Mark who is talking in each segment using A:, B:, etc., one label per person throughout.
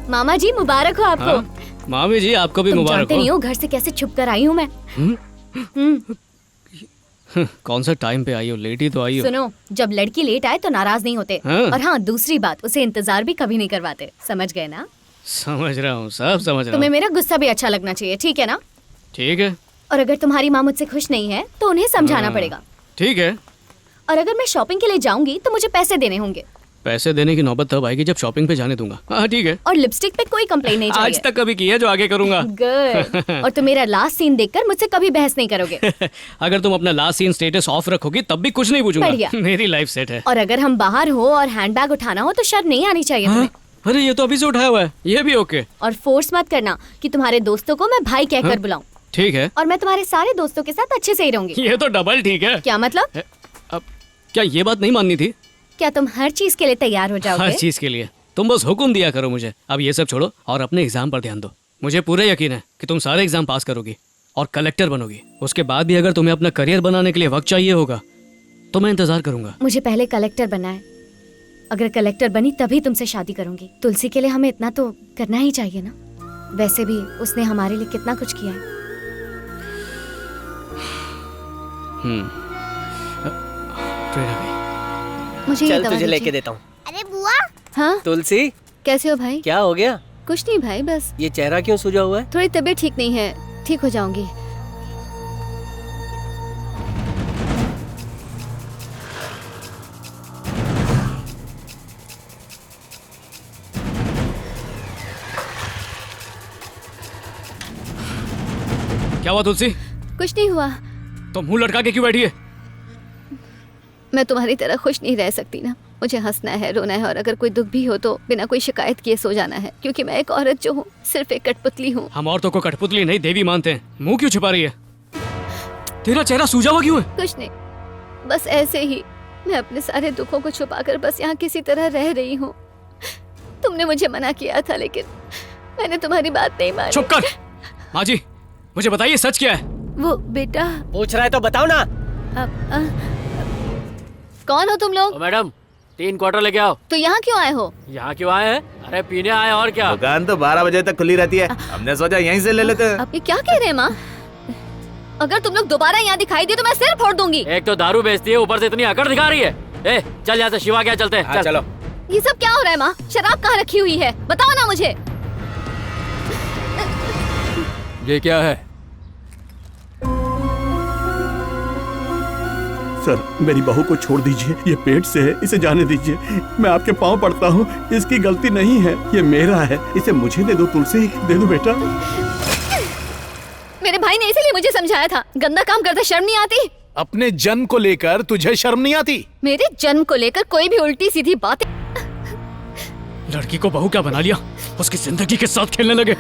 A: मामा जी मुबारक हो आपको।
B: हाँ? मामी जी आपको भी
A: तुम
B: मुबारक
A: जानते
B: हो।
A: नहीं हो घर से कैसे छुप कर आई हूँ मैं।
B: कौन सा टाइम पे आई हो, लेट ही तो आई हो।
A: सुनो, जब लड़की लेट आए तो नाराज नहीं होते।
B: हाँ।
A: और हाँ, दूसरी बात, उसे इंतजार भी कभी नहीं करवाते। समझ गए ना?
B: समझ रहा हूँ, सब समझ रहा
A: तुम्हें
B: हूँ।
A: मेरा गुस्सा भी अच्छा लगना चाहिए, ठीक है ना?
B: ठीक है।
A: और अगर तुम्हारी माँ मुझसे खुश नहीं है तो उन्हें समझाना
B: हाँ।
A: पड़ेगा।
B: ठीक है।
A: और अगर मैं शॉपिंग के लिए जाऊंगी तो मुझे पैसे देने होंगे।
B: पैसे देने की नौबत तब आएगी जब शॉपिंग पे जाने दूंगा। हाँ ठीक है।
A: और लिपस्टिक पे कोई कंप्लेन नहीं चाहिए।
B: आज तक कभी की है जो आगे करूंगा।
A: गुड। और तुम मेरा लास्ट सीन देखकर मुझसे कभी बहस नहीं करोगे।
B: अगर तुम अपना लास्ट सीन स्टेटस ऑफ रखोगी तब भी कुछ नहीं पूछूंगा।
A: बढ़िया।
B: मेरी लाइफ सेट है।
A: और अगर हम बाहर हो और हैंडबैग उठाना हो तो शर्म नहीं आनी चाहिए तुम्हें।
B: अरे ये तो अभी से उठाया हुआ है, ये भी ओके।
A: और फोर्स मत करना कि तुम्हारे दोस्तों को मैं भाई कहकर बुलाऊं।
B: ठीक है।
A: और मैं तुम्हारे सारे दोस्तों के साथ अच्छे से ही रहूंगी।
B: ये तो डबल ठीक है।
A: क्या मतलब?
B: अब क्या ये बात नहीं माननी थी?
A: क्या तुम हर चीज के लिए तैयार हो
B: हर
A: जाओगे?
B: चीज के लिए तुम बस हुक्म दिया करो मुझे। अब ये सब छोड़ो और अपने एग्जाम पर ध्यान दो। मुझे पूरा यकीन है कि तुम सारे एग्जाम पास करोगी और कलेक्टर बनोगी। उसके बाद भी अगर तुम्हें अपना करियर बनाने के लिए वक्त चाहिए होगा तो मैं इंतजार करूंगा।
A: मुझे पहले कलेक्टर बनना है। अगर कलेक्टर बनी तभी तुमसे शादी करूंगी। तुलसी के लिए हमें इतना तो करना ही चाहिए ना। वैसे भी उसने हमारे लिए कितना कुछ किया है।
B: ट्रेन आ गई।
A: मुझे ये
C: चल
A: दवा
C: तुझे
A: दीजिए।
C: लेके देता हूँ।
D: अरे बुआ,
A: हाँ,
C: तुलसी
A: कैसे हो भाई?
C: क्या हो गया?
A: कुछ नहीं भाई, बस
C: ये चेहरा क्यों सूजा हुआ है?
A: थोड़ी तबीयत ठीक नहीं है। ठीक हो जाऊंगी।
B: क्या हुआ तुलसी?
A: कुछ नहीं हुआ।
B: तो मुंह लटका के क्यों बैठी है?
A: मैं तुम्हारी तरह खुश नहीं रह सकती ना। मुझे हंसना है, रोना है, और अगर कोई दुख भी हो तो बिना कोई शिकायत किए सो जाना है। क्योंकि मैं एक औरत जो हूँ, सिर्फ एक कठपुतली हूँ।
B: हम औरतों को कठपुतली नहीं देवी मानते हैं। मुंह क्यों छिपा रही है? तेरा चेहरा सूजा हुआ क्यों है?
A: कुछ नहीं, बस ऐसे ही। मैं अपने सारे दुखों को छुपाकर बस यहाँ किसी तरह रह रही हूँ। तुमने मुझे मना किया था लेकिन मैंने तुम्हारी बात नहीं मानी।
B: चुप कर। माँ जी मुझे बताइए सच क्या है?
A: वो बेटा,
C: पूछ रहा है तो बताओ ना।
A: कौन हो तुम लोग?
E: मैडम 3 क्वार्टर लेके आओ।
A: तो यहाँ क्यों आए हो?
E: यहाँ क्यों आए हैं? अरे पीने आए और क्या।
F: दुकान तो 12 बजे तक खुली रहती है, हमने सोचा यहीं से ले लेते हैं।
A: आप ये क्या कह रहे हैं माँ? अगर तुम लोग दोबारा यहाँ दिखाई दिए तो मैं सिर फोड़ दूंगी।
E: एक तो दारू बेचती है, ऊपर से इतनी अकड़ दिखा रही है। ए चल यहाँ से, शिवा क्या चलते हैं।
C: हाँ चलो।
A: ये सब क्या हो रहा है माँ? शराब कहाँ रखी हुई है? बताओ ना मुझे।
E: ये क्या है?
G: सर मेरी बहू को छोड़ दीजिए, ये पेट से है, इसे जाने दीजिए। मैं आपके पाँव पड़ता हूँ, इसकी गलती नहीं है, ये मेरा है। इसे मुझे दे दो तुलसी, दे दो बेटा।
A: मेरे भाई ने इसीलिए मुझे समझाया था, गंदा काम करते शर्म नहीं आती।
H: अपने जन्म को लेकर तुझे शर्म नहीं आती?
A: मेरे जन्म को लेकर कोई भी उल्टी सीधी बात।
B: लड़की को बहू क्या बना लिया, उसकी जिंदगी के साथ खेलने लगे।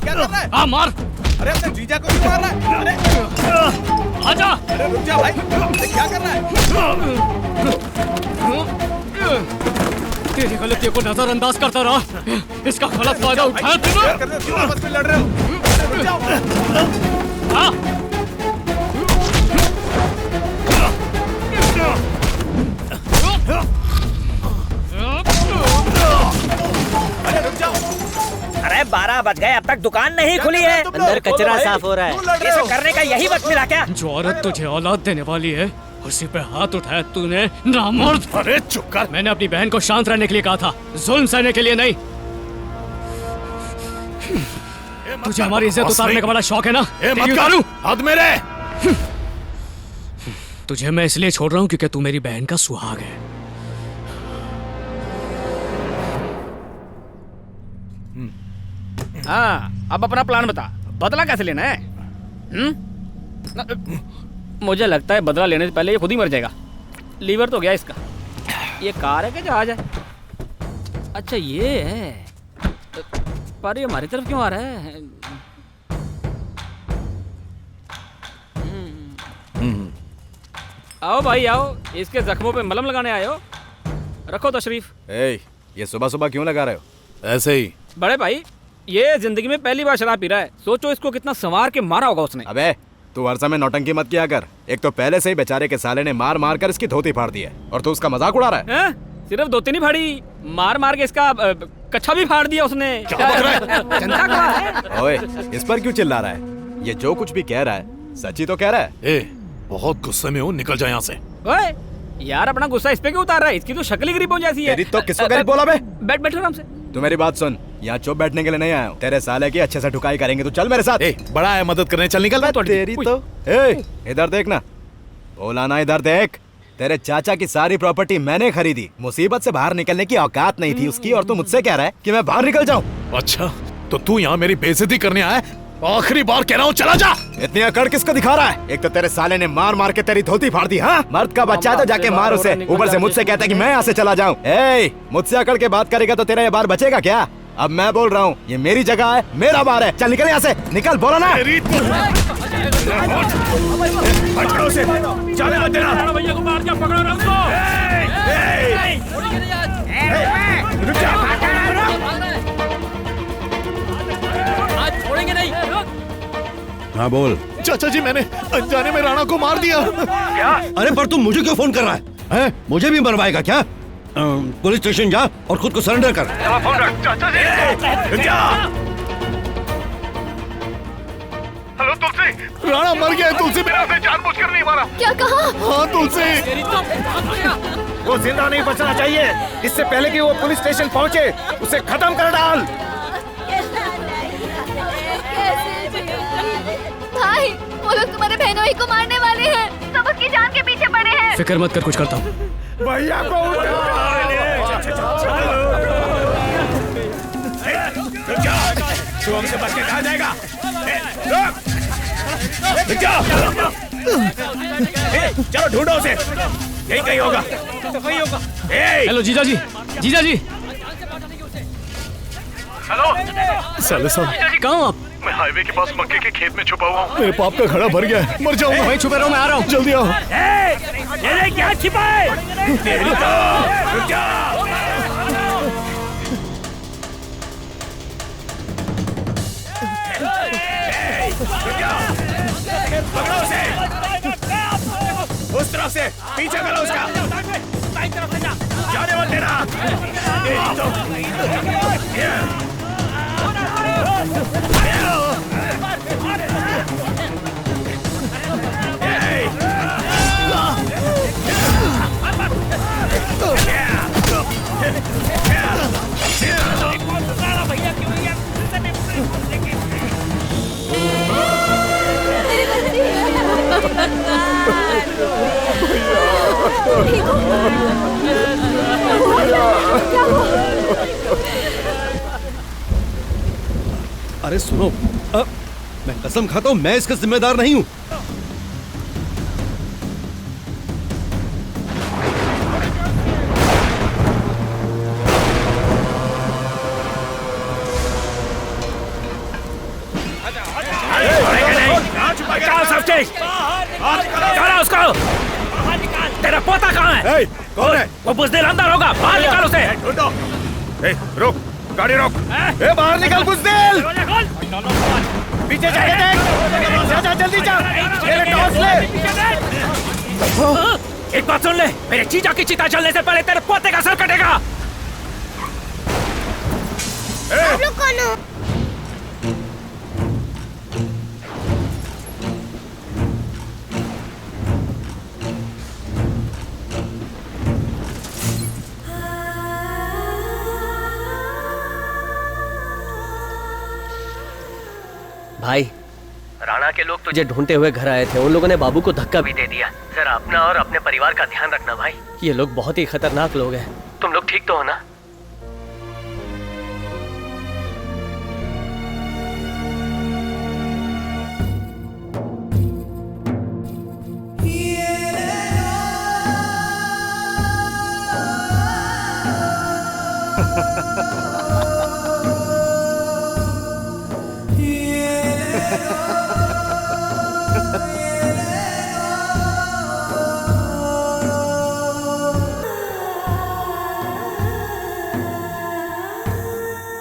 F: क्या कर रहा है?
B: हाँ मार।
F: अरे अपने जीजा को क्यों मार रहा है? अरे
B: आजा।
F: अरे रुक जा भाई, अरे क्या कर रहा है?
B: तेरी गलतियों को नजरअंदाज करता रहा, इसका गलत फायदा उठाया तूने।
F: क्यों आपस में लड़ रहे हो? अरे रुक जाओ।
B: हाँ।
F: अरे रुक जाओ।
C: अरे 12 बज गए, अब तक दुकान नहीं खुली है। अंदर कचरा साफ हो रहा है। ये सब करने का यही वक्त मिला क्या?
B: जो औरत तुझे औलाद देने वाली है उसी पे हाथ उठाया तूने, नामर्द।
H: अरे चुप कर।
B: मैंने अपनी बहन को शांत रहने के लिए कहा था, जुल्म सहने के लिए नहीं। तुझे हमारी इज्जत उतारने का बड़ा शौक है ना?
H: मत करूं, हद मेरे।
B: तुझे मैं इसलिए छोड़ रहा हूँ क्योंकि तू मेरी बहन का सुहाग है।
E: हाँ अब अपना प्लान बता, बदला कैसे लेना है? मुझे लगता है बदला लेने से पहले ये खुद ही मर जाएगा। लीवर तो गया इसका। ये कार है कि जहाज है? अच्छा ये है, पर ये हमारी तरफ क्यों आ रहा है? आओ भाई आओ, इसके जख्मों पे मलहम लगाने आए हो। रखो तशरीफ।
F: ए, ये सुबह सुबह क्यों लगा रहे हो?
H: ऐसे ही।
E: बड़े भाई ये जिंदगी में पहली बार शराब पी रहा है। सोचो इसको कितना संवार के मारा होगा उसने।
D: अबे तू हर समय नौटंकी मत किया कर। एक तो पहले से ही बेचारे के साले ने मार मार कर इसकी धोती फाड़ दी है और तू उसका मजाक उड़ा रहा है।
E: हैं? सिर्फ धोती नहीं फाड़ी, मार मार के इसका कच्छा भी फाड़ दिया उसने। जनता कहाँ है?
D: ओए इस पर क्यों चिल्ला रहा है? ये जो कुछ भी कह रहा है सच ही तो कह रहा है।
H: ए, बहुत गुस्से में हूँ, निकल जा यहाँ से।
E: ओए यार अपना गुस्सा इस पे क्यों उतार रहा है? इसकी तो शक्ल ही गरीबों जैसी है।
D: तेरी तो किसको गरीब बोला बे?
E: बैठ बैठो आराम से।
D: तू मेरी बात सुन, यहाँ चुप बैठने के लिए नहीं आया हूँ। तेरे साले की अच्छे से ठुकाई करेंगे, तू चल मेरे साथ।
H: ए, बड़ा है मदद करने, चल निकल।
D: तेरी तो इधर देखना, बोला ना इधर देख। तेरे चाचा की सारी प्रॉपर्टी मैंने खरीदी, मुसीबत से बाहर निकलने की औकात नहीं थी उसकी, और तू मुझसे कह रहा है कि मैं बाहर निकल जाऊं।
H: अच्छा तो तू यहाँ मेरी बेइज्जती करने आया? आखिरी बार कह रहा हूँ, चला जा।
D: इतनी अकड़ किसको दिखा रहा है? एक तो तेरे साले ने मार मार के तेरी धोती फाड़ दी। हाँ, मर्द का बच्चा है तो जाके मार उसे, ऊपर से मुझसे कहता है कि मैं यहाँ से चला जाऊं। मुझसे अकड़ के बात करेगा तो तेरा ये बार बचेगा क्या? अब मैं बोल रहा हूँ, ये मेरी जगह है, मेरा बार है। चल निकल यहाँ से, निकल, बोला ना।
H: जाने मत देना।
E: भैया को मार के पकड़ो ना उसको। आज छोड़ेंगे नहीं।
G: हाँ बोल।
H: चाचा जी मैंने अनजाने में राणा को मार दिया।
G: क्या? अरे पर तू मुझे क्यों फोन कर रहा है? हैं? मुझे भी मरवाएगा क्या? पुलिस स्टेशन जा और खुद को सरेंडर कर।
H: फोन रख। चाचा जी हेलो तुलसी, राणा मर गया है। तुलसी मेरा उसे जानबूझकर नहीं मारा।
A: क्या कहा?
H: हाँ तुलसी,
F: वो जिंदा नहीं बचना चाहिए। इससे पहले कि वो पुलिस स्टेशन पहुंचे, उसे खत्म कर डाल।
A: भाई वो लोग तुम्हारे बहनों ही को मारने वाले हैं, सब उसकी जान के पीछे पड़े हैं।
B: फिक्र मत कर, कुछ करता हूँ।
F: भैया को तू हमसे बच के कहा जाएगा? चलो ढूंढो उसे, यही कहीं होगा।
B: हेलो जीजा जी, जीजा जी।
H: साले साहब
B: कहाँ हो आप?
H: मैं हाईवे के पास मक्के के खेत में छुपा हुआ हूँ। मेरे पाप का घड़ा भर गया है, मर जाऊंगा।
B: वहीं छुपे रहो, मैं आ रहा हूँ।
H: जल्दी आओ।
F: ये क्या छिपा है? तेरी तो रुक जा। पकड़ो उसे, उस तरफ से पीछे करो उसका, जाने मत देना।
G: अरे सुनो, मैं कसम खाता हूँ मैं इसका जिम्मेदार नहीं हूँ।
C: उसको। तेरा पोता कहाँ है?
F: कौन है?
C: वो बुज़दिल अंदर होगा, बाहर निकाल उसे।
F: रुक, गाड़ी रोक। बाहर निकल बुज़दिल। पीछे जाके देख। जा जल्दी जा। मेरे टॉर्च ले।
C: एक बात सुन ले, मेरे चीजा की चिता जलने से पहले तेरे पोते का सर कटेगा।
I: आप लोग कौन हो?
J: भाई, राणा के लोग तुझे ढूंढते हुए घर आए थे। उन लोगों ने बाबू को धक्का भी दे दिया। जरा अपना और अपने परिवार का ध्यान रखना भाई। ये लोग बहुत ही खतरनाक लोग हैं। तुम लोग ठीक तो हो ना?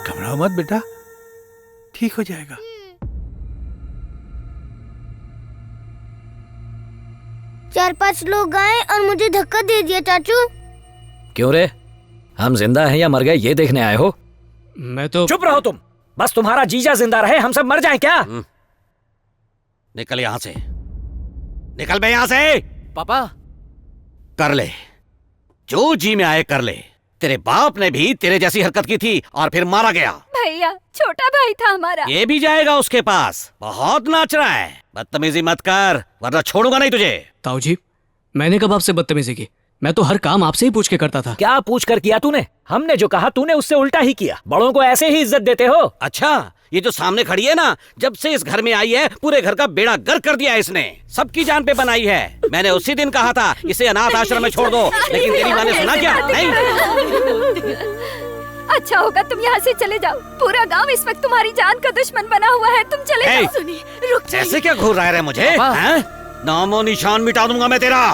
H: घबराओ मत बेटा,
G: ठीक हो जाएगा।
I: चार पांच लोग आए और मुझे धक्का दे दिया चाचू।
C: क्यों रे, हम जिंदा हैं या मर गए ये देखने आए हो?
B: मैं तो
C: चुप रहो तुम, बस तुम्हारा जीजा जिंदा रहे, हम सब मर जाएं क्या?
F: निकल यहाँ से, निकल बे यहाँ से।
J: पापा
F: कर ले जो जी में आए कर ले। तेरे बाप ने भी तेरे जैसी हरकत की थी और फिर मारा गया।
A: भैया छोटा भाई था हमारा।
F: ये भी जाएगा उसके पास, बहुत नाच रहा है। बदतमीजी मत कर वरना छोड़ूंगा नहीं तुझे।
B: ताऊ जी, मैंने कब आपसे बदतमीजी की? मैं तो हर काम आपसे ही पूछ के करता था।
C: क्या पूछ कर किया तूने? हमने जो कहा तूने उससे उल्टा ही किया। बड़ों को ऐसे ही इज्जत देते हो?
F: अच्छा, ये जो सामने खड़ी है ना, जब से इस घर में आई है पूरे घर का बेड़ा गर्क कर दिया है इसने। सबकी जान पे बनाई है। मैंने उसी दिन कहा था इसे अनाथ आश्रम में छोड़ दो, लेकिन तेरी माँ ने सुना क्या? नहीं।
A: अच्छा होगा तुम यहाँ से चले जाओ। पूरा गांव इस वक्त तुम्हारी जान का दुश्मन बना हुआ है। तुम चले जाओ। सुनिए, रुक जाइए।
F: ऐसे क्या घूर रहा है मुझे? नामो निशान मिटा दूंगा मैं तेरा।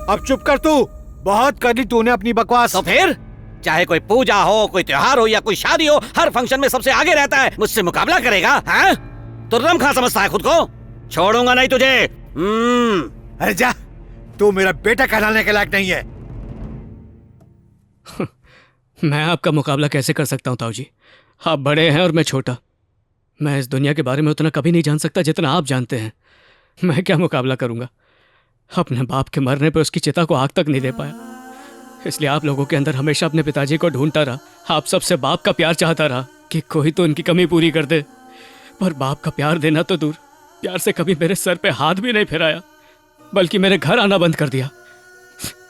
D: अब चुप कर तू, बहुत कर ली तूने अपनी बकवास।
F: तो फिर चाहे कोई पूजा हो, कोई त्योहार हो या कोई शादी हो, हर फंक्शन में सबसे आगे रहता है। मुझसे मुकाबला करेगा? तुर्रम खां समझता है खुद को? छोड़ूंगा नहीं तुझे।
D: अरे जा, तू मेरा बेटा कहलाने के लायक नहीं है।
B: मैं आपका मुकाबला कैसे कर सकता हूँ ताऊ जी? आप बड़े हैं और मैं छोटा। मैं इस दुनिया के बारे में उतना कभी नहीं जान सकता जितना आप जानते हैं। मैं क्या मुकाबला करूंगा? अपने बाप के मरने पर उसकी चिता को आग तक नहीं दे पाया। इसलिए आप लोगों के अंदर हमेशा अपने पिताजी को ढूंढता रहा। आप सबसे बाप का प्यार चाहता रहा कि कोई तो उनकी कमी पूरी कर दे। पर बाप का प्यार देना तो दूर, प्यार से कभी मेरे सर पे हाथ भी नहीं फिराया, बल्कि मेरे घर आना बंद कर दिया।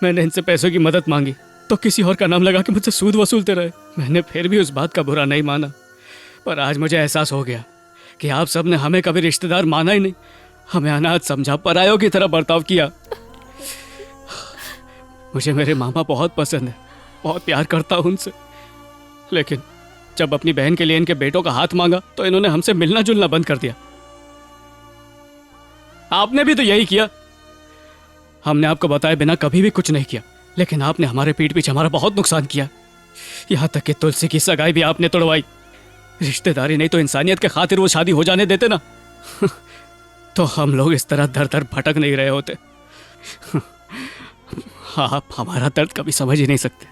B: मैंने इनसे पैसों की मदद मांगी तो किसी और का नाम लगा के मुझसे सूद वसूलते रहे। मैंने फिर भी उस बात का बुरा नहीं माना। पर आज मुझे एहसास हो गया कि आप सब ने हमें कभी रिश्तेदार माना ही नहीं, हमें अनाथ समझा, परायों की तरह बर्ताव किया। मुझे मेरे मामा बहुत पसंद है, बहुत प्यार करता हूं उनसे, लेकिन जब अपनी बहन के लिए इनके बेटों का हाथ मांगा तो इन्होंने हमसे मिलना जुलना बंद कर दिया। आपने भी तो यही किया। हमने आपको बताए बिना कभी भी कुछ नहीं किया, लेकिन आपने हमारे पीठ पीछे हमारा बहुत नुकसान किया। यहां तक कि तुलसी की सगाई भी आपने तोड़वाई। रिश्तेदारी नहीं तो इंसानियत के खातिर वो शादी हो जाने देते ना तो हम लोग इस तरह दर दर भटक नहीं रहे होते। आप हमारा दर्द कभी समझ ही नहीं सकते,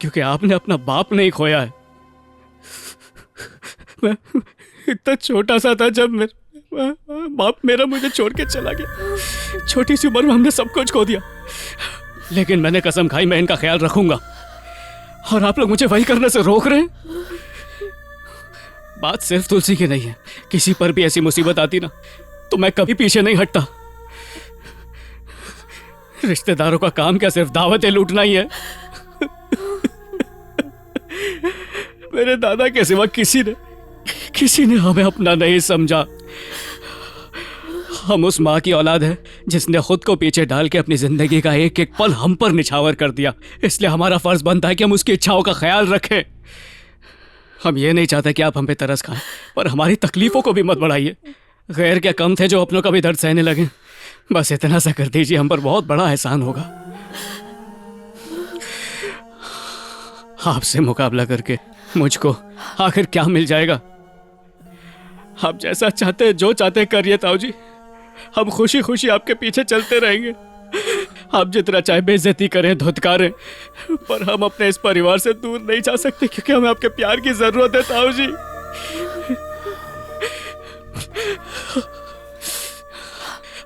B: क्योंकि आपने अपना बाप नहीं खोया है। मैं इतना छोटा सा था जब बाप मेरा मुझे छोड़ के चला गया। छोटी सी उम्र में हमने सब कुछ खो दिया, लेकिन मैंने कसम खाई मैं इनका ख्याल रखूंगा। और आप लोग मुझे वही करने से रोक रहे हैं। बात सिर्फ तुलसी की नहीं है, किसी पर भी ऐसी मुसीबत आती ना तो मैं कभी पीछे नहीं हटता। रिश्तेदारों का काम क्या सिर्फ दावतें लूटना ही है? मेरे दादा के सिवा किसी ने हमें अपना नहीं समझा। हम उस माँ की औलाद है जिसने खुद को पीछे डाल के अपनी जिंदगी का एक एक पल हम पर निछावर कर दिया। इसलिए हमारा फर्ज बनता है कि हम उसकी इच्छाओं का ख्याल रखें। हम ये नहीं चाहते कि आप हम पे तरस खाएं, पर हमारी तकलीफों को भी मत बढ़ाइए। गैर क्या कम थे जो अपनों का भी दर्द सहने लगे। बस इतना सा कर दीजिए, हम पर बहुत बड़ा एहसान होगा। आपसे मुकाबला करके मुझको आखिर क्या मिल जाएगा? आप जैसा चाहते हैं, जो चाहते हैं करिए ताऊ जी। हम खुशी खुशी आपके पीछे चलते रहेंगे। आप जितना चाहे बेइज्जती करें, धुतकारें, पर हम अपने इस परिवार से दूर नहीं जा सकते, क्योंकि हमें आपके प्यार की जरूरत है ताऊ जी।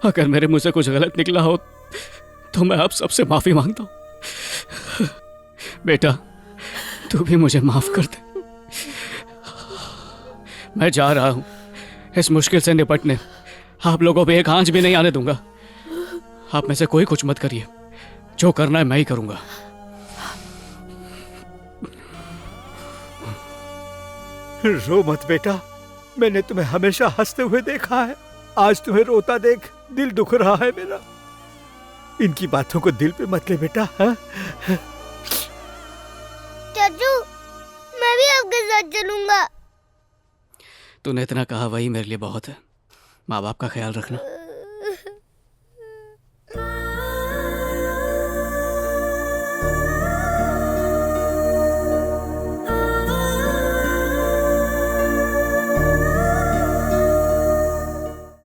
B: अगर मेरे मुंह से कुछ गलत निकला हो तो मैं आप सबसे माफी मांगता हूं। बेटा, तू भी मुझे माफ कर दे। मैं जा रहा हूं इस मुश्किल से निपटने। आप लोगों पे एक आंच भी नहीं आने दूंगा। आप में से कोई कुछ मत करिए, जो करना है मैं ही करूंगा।
D: रो मत बेटा, मैंने तुम्हें हमेशा हंसते हुए देखा है। आज तुम्हें रोता देख दिल दुख रहा है मेरा। इनकी बातों को दिल पे मत ले बेटा।
I: चाचू, मैं भी आपके साथ चलूंगा।
B: तूने इतना कहा वही मेरे लिए बहुत है। माँ बाप का ख्याल रखना।